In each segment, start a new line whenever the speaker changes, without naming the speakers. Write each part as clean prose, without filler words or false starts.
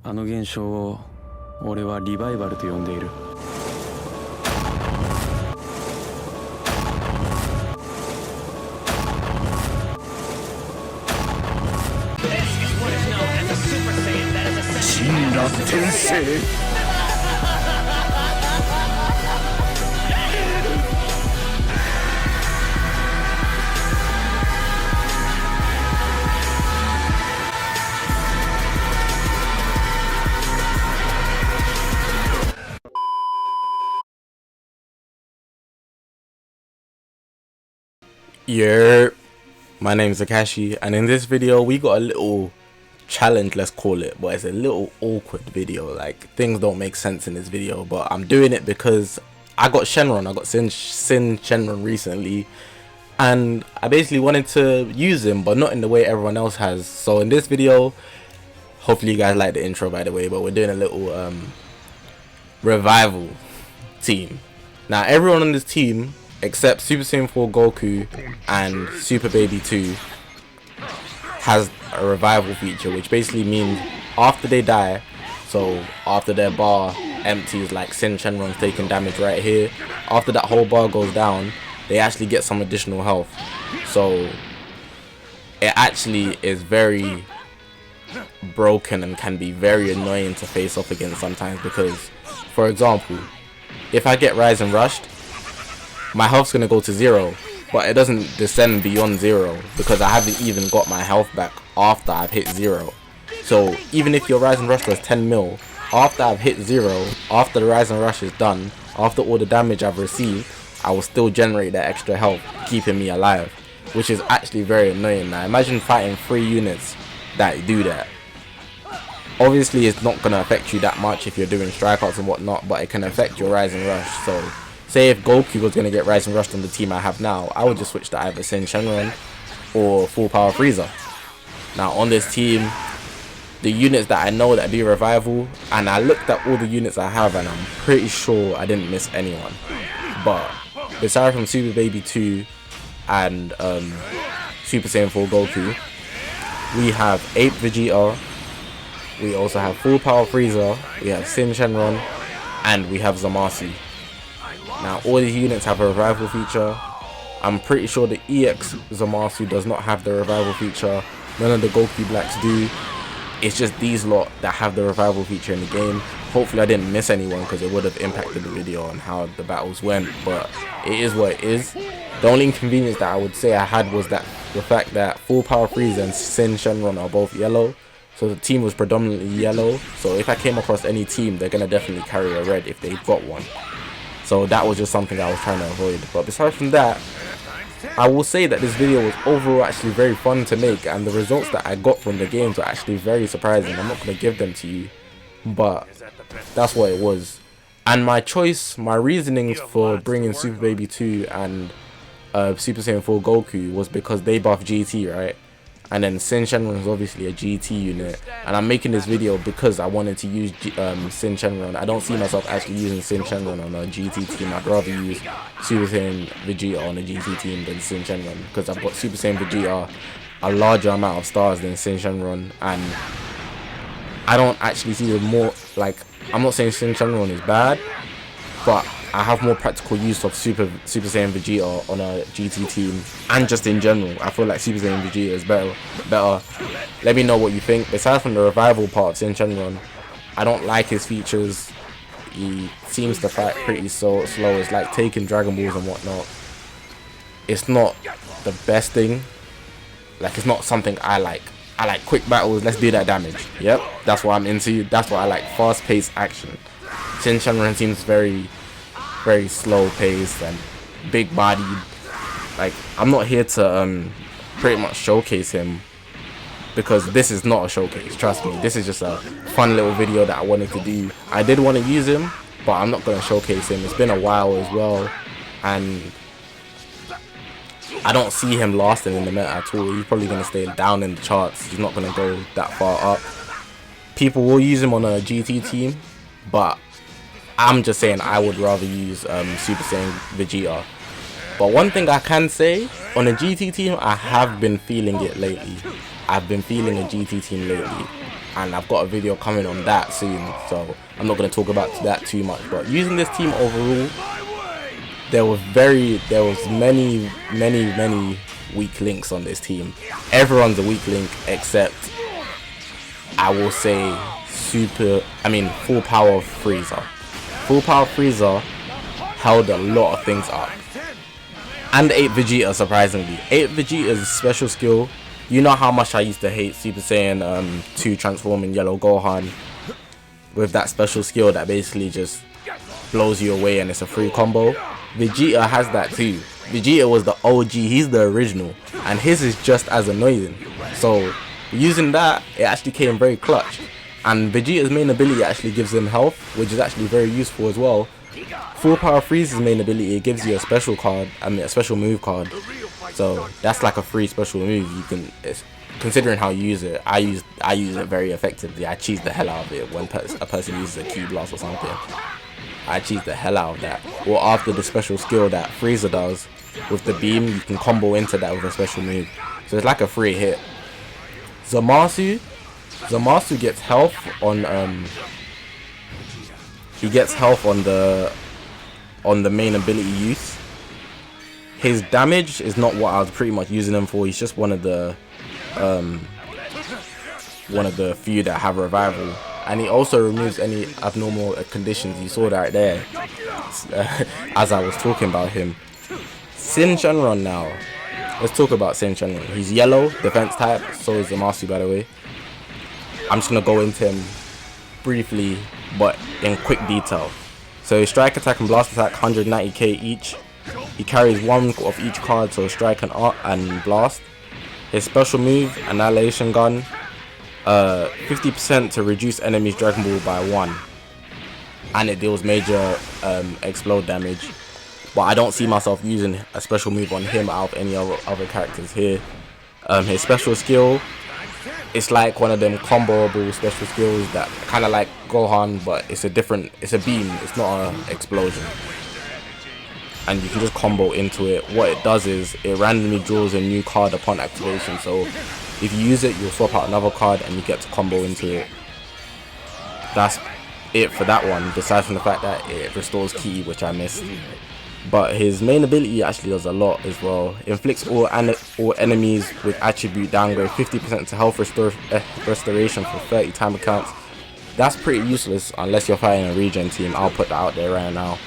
あの現象を俺はリバイバルと呼んでいる。神羅転生。
Yeah, my name is Akashi, and in this video we got a little challenge, let's call it, but it's a little awkward video. Like, things don't make sense in this video, but I'm doing it because I got Shenron, I got Sin Shenron recently, and I basically wanted to use him, but not in the way everyone else has. So in this video, hopefully you guys like the intro, by the way, but we're doing a little revival team. Now everyone on this team except Super Saiyan 4 Goku and Super Baby 2 has a revival feature, which basically means after they die, so after their bar empties, like Sin Shenron's taking damage right here, after that whole bar goes down, they actually get some additional health. So it actually is very broken and can be very annoying to face off against sometimes, because for example, if I get Rise and Rushed, my health's gonna go to 0, but it doesn't descend beyond 0 because I haven't even got my health back after I've hit 0. So even if your Rise and Rush was 10 mil, after I've hit 0, after the Rise and Rush is done, after all the damage I've received, I will still generate that extra health, keeping me alive, which is actually very annoying. Now imagine fighting 3 units that do that. Obviously it's not gonna affect you that much if you're doing strikeouts and whatnot, but it can affect your Rise and Rush. So say if Goku was going to get Rise and Rushed on the team I have now, I would just switch to either Sin Shenron or Full Power Frieza. Now on this team, the units that I know that do revival, and I looked at all the units I have and I'm pretty sure I didn't miss anyone. But besides from Super Baby 2 and Super Saiyan 4 Goku, we have Ape Vegeta, we also have Full Power Frieza, we have Sin Shenron, and we have Zamasu. Now all these units have a revival feature. I'm pretty sure the EX Zamasu does not have the revival feature. None of the Goku Blacks do. It's just these lot that have the revival feature in the game. Hopefully I didn't miss anyone because it would have impacted the video on how the battles went, but it is what it is. The only inconvenience that I would say I had was that the fact that Full Power Frieza and Sin Shenron are both yellow. So the team was predominantly yellow. So if I came across any team, they're going to definitely carry a red if they've got one. So that was just something I was trying to avoid. But besides from that, I will say that this video was overall actually very fun to make, and the results that I got from the games were actually very surprising. I'm not going to give them to you, but that's what it was. And my choice, my reasonings for bringing Super Baby 2 and Super Saiyan 4 Goku was because they buff GT, right? And then Sin Shenron is obviously a GT unit, and I'm making this video because I wanted to use Sin Shenron. I don't see myself actually using Sin Shenron on a GT team. I'd rather use Super Saiyan Vegeta on a GT team than Sin Shenron, because I've got Super Saiyan Vegeta a larger amount of stars than Sin Shenron, and I don't actually see the more, like, I'm not saying Sin Shenron is bad, but I have more practical use of Super Saiyan Vegeta on a GT team, and just in general I feel like Super Saiyan Vegeta is better. Let me know what you think. Besides from the revival part of Sin Shenron, I don't like his features. He seems to fight pretty slow. It's like taking Dragon Balls and whatnot. It's not the best thing. Like, it's not something I like. I like quick battles, let's do that damage. Yep, that's what I'm into. That's what I like, fast paced action. Sin Shenron seems very slow paced and big bodied. Like, I'm not here to pretty much showcase him, because this is not a showcase, trust me. This is just a fun little video that I wanted to do. I did want to use him, but I'm not going to showcase him. It's been a while as well, and I don't see him lasting in the meta at all. He's probably going to stay down in the charts. He's not going to go that far up. People will use him on a GT team, but I'm just saying I would rather use Super Saiyan Vegeta. But one thing I can say, on a GT team, I have been feeling it lately. I've been feeling a GT team lately, and I've got a video coming on that soon, so I'm not going to talk about that too much. But using this team overall, there was many weak links on this team. Everyone's a weak link except, I will say, full power Frieza. Full power Frieza held a lot of things up. And 8 Vegeta, surprisingly. 8 Vegeta's special skill, you know how much I used to hate Super Saiyan 2 transforming Yellow Gohan with that special skill that basically just blows you away and it's a free combo. Vegeta has that too. Vegeta was the OG, he's the original, and his is just as annoying. So using that, it actually came very clutch. And Vegeta's main ability actually gives him health, which is actually very useful as well. Full power Frieza's main ability, it gives you a special card, a special move card. So that's like a free special move. You can, considering how you use it, I use it very effectively. I cheese the hell out of it when a person uses a key blast or something. I cheese the hell out of that. Or after the special skill that Frieza does with the beam, you can combo into that with a special move. So it's like a free hit. Zamasu gets health on on the main ability use. His damage is not what I was pretty much using him for. He's just one of the few that have revival, and he also removes any abnormal conditions. You saw that right there as I was talking about him. Sin Shenron now. Let's talk about Sin Shenron. He's yellow, defense type. So is Zamasu, by the way. I'm just gonna go into him briefly, but in quick detail. So strike attack and blast attack 190k each. He carries one of each card, so strike and blast. His special move, Annihilation Gun, 50% to reduce enemies Dragon Ball by 1, and it deals major explode damage. But I don't see myself using a special move on him out of any other characters here. His special skill, it's like one of them comboable special skills that kind of like Gohan, but it's a beam, it's not an explosion. And you can just combo into it. What it does is it randomly draws a new card upon activation. So if you use it, you'll swap out another card and you get to combo into it. That's it for that one, besides from the fact that it restores ki, which I missed. But his main ability actually does a lot as well. Inflicts all enemies with attribute downgrade 50% to health restoration for 30 timer counts. That's pretty useless unless you're fighting a regen team. I'll put that out there right now.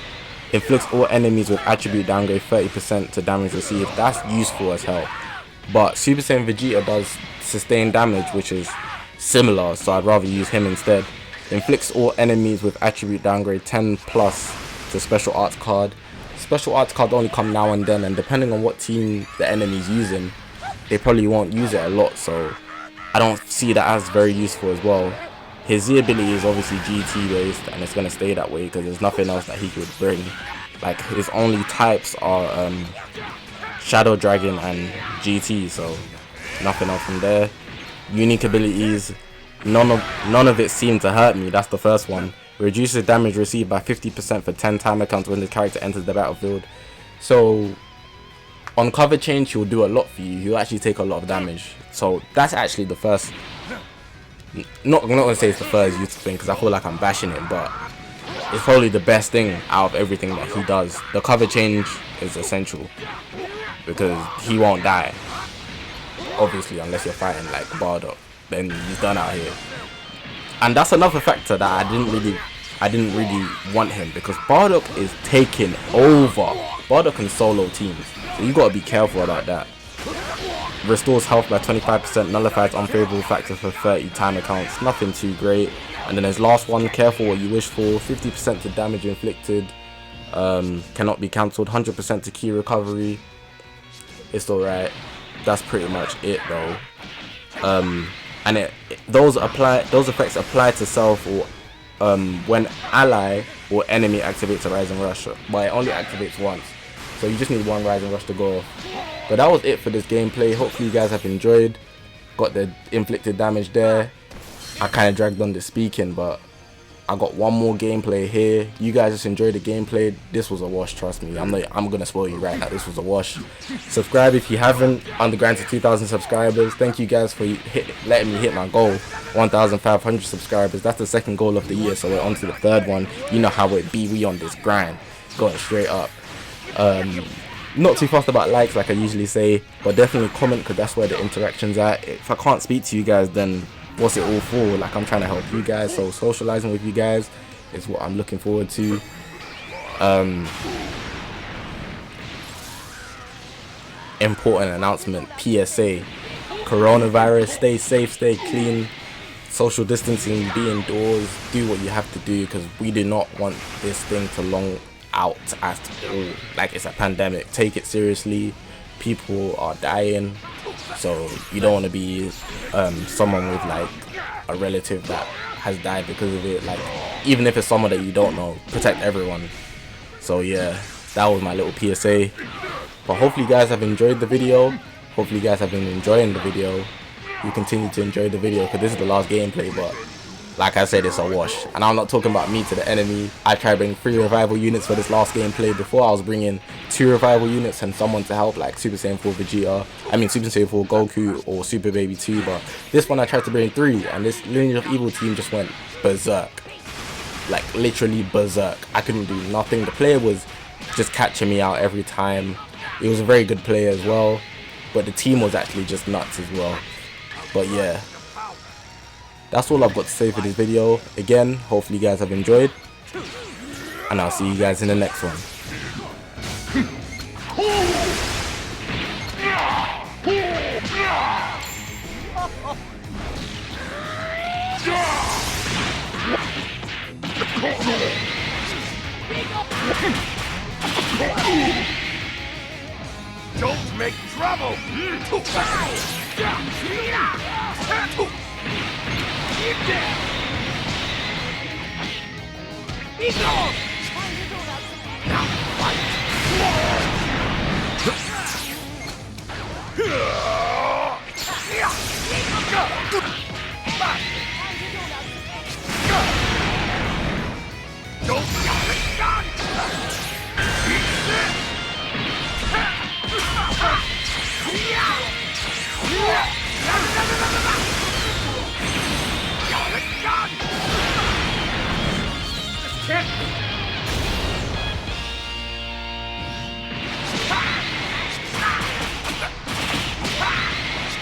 Inflicts all enemies with attribute downgrade 30% to damage received. That's useful as hell. But Super Saiyan Vegeta does sustained damage, which is similar, so I'd rather use him instead. Inflicts all enemies with attribute downgrade 10 plus to special arts card. Special arts cards only come now and then, and depending on what team the enemy's using, they probably won't use it a lot, so I don't see that as very useful as well. His Z ability is obviously GT based, and it's going to stay that way because there's nothing else that he could bring. Like, his only types are Shadow Dragon and GT, so nothing else from there. Unique abilities, none of it seemed to hurt me. That's the first one. Reduces damage received by 50% for 10 timer counts when the character enters the battlefield. So on cover change, he'll do a lot for you. He'll actually take a lot of damage. So that's actually the first. I'm not gonna say it's the first useful thing because I feel like I'm bashing it, but it's probably the best thing out of everything that he does. The cover change is essential because he won't die, obviously, unless you're fighting like Bardock. Then he's done out here. And that's another factor that I didn't really want him, because Bardock is taking over. Bardock can solo teams, so you gotta be careful about that. Restores health by 25%, nullifies unfavorable factors for 30 timer counts. Nothing too great. And then his last one, careful what you wish for. 50% to damage inflicted, cannot be cancelled. 100% to key recovery. It's alright. That's pretty much it though. And those effects apply to self or when ally or enemy activates a Rising Rush, but it only activates once, so you just need one Rising Rush to go off. But that was it for this gameplay. Hopefully you guys have enjoyed. Got the inflicted damage there. I kind of dragged on the speaking, but I got one more gameplay here. You guys just enjoy the gameplay. This was a wash, trust me. I'm gonna spoil you right now. This was a wash. Subscribe if you haven't. On the grind to 2,000 subscribers. Thank you guys for letting me hit my goal, 1,500 subscribers. That's the second goal of the year, so we're on to the third one. You know how it be. We on this grind, going straight up. Not too fast about likes like I usually say, but definitely comment, because that's where the interaction's at. If I can't speak to you guys, then what's it all for? Like, I'm trying to help you guys, so socializing with you guys is what I'm looking forward to. Important announcement, PSA: coronavirus, stay safe, stay clean, social distancing, be indoors, do what you have to do, because we do not want this thing to long out at all. Like, it's a pandemic, take it seriously. People are dying, so you don't want to be someone with like a relative that has died because of it. Like, even if it's someone that you don't know, protect everyone. So yeah, that was my little PSA. But hopefully you guys have enjoyed the video. Hopefully you guys have been enjoying the video. You continue to enjoy the video, because this is the last gameplay, but like I said, it's a wash. And I'm not talking about me to the enemy. I tried to bring 3 revival units for this last gameplay. Before, I was bringing 2 revival units and someone to help, like Super Saiyan 4 Vegeta. I mean Super Saiyan 4 Goku or Super Baby 2. But this one I tried to bring 3, and this Lineage of Evil team just went berserk. Like, literally berserk. I couldn't do nothing. The player was just catching me out every time. It was a very good player as well, but the team was actually just nuts as well. But yeah, that's all I've got to say for this video. Again, hopefully you guys have enjoyed, and I'll see you guys in the next one.
Don't make trouble! Now fight! Don't get it done!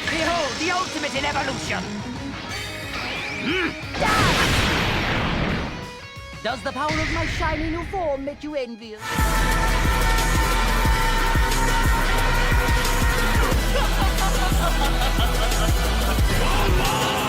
Behold the ultimate in evolution!
Does the power of my shiny new form make you envious?
Come on!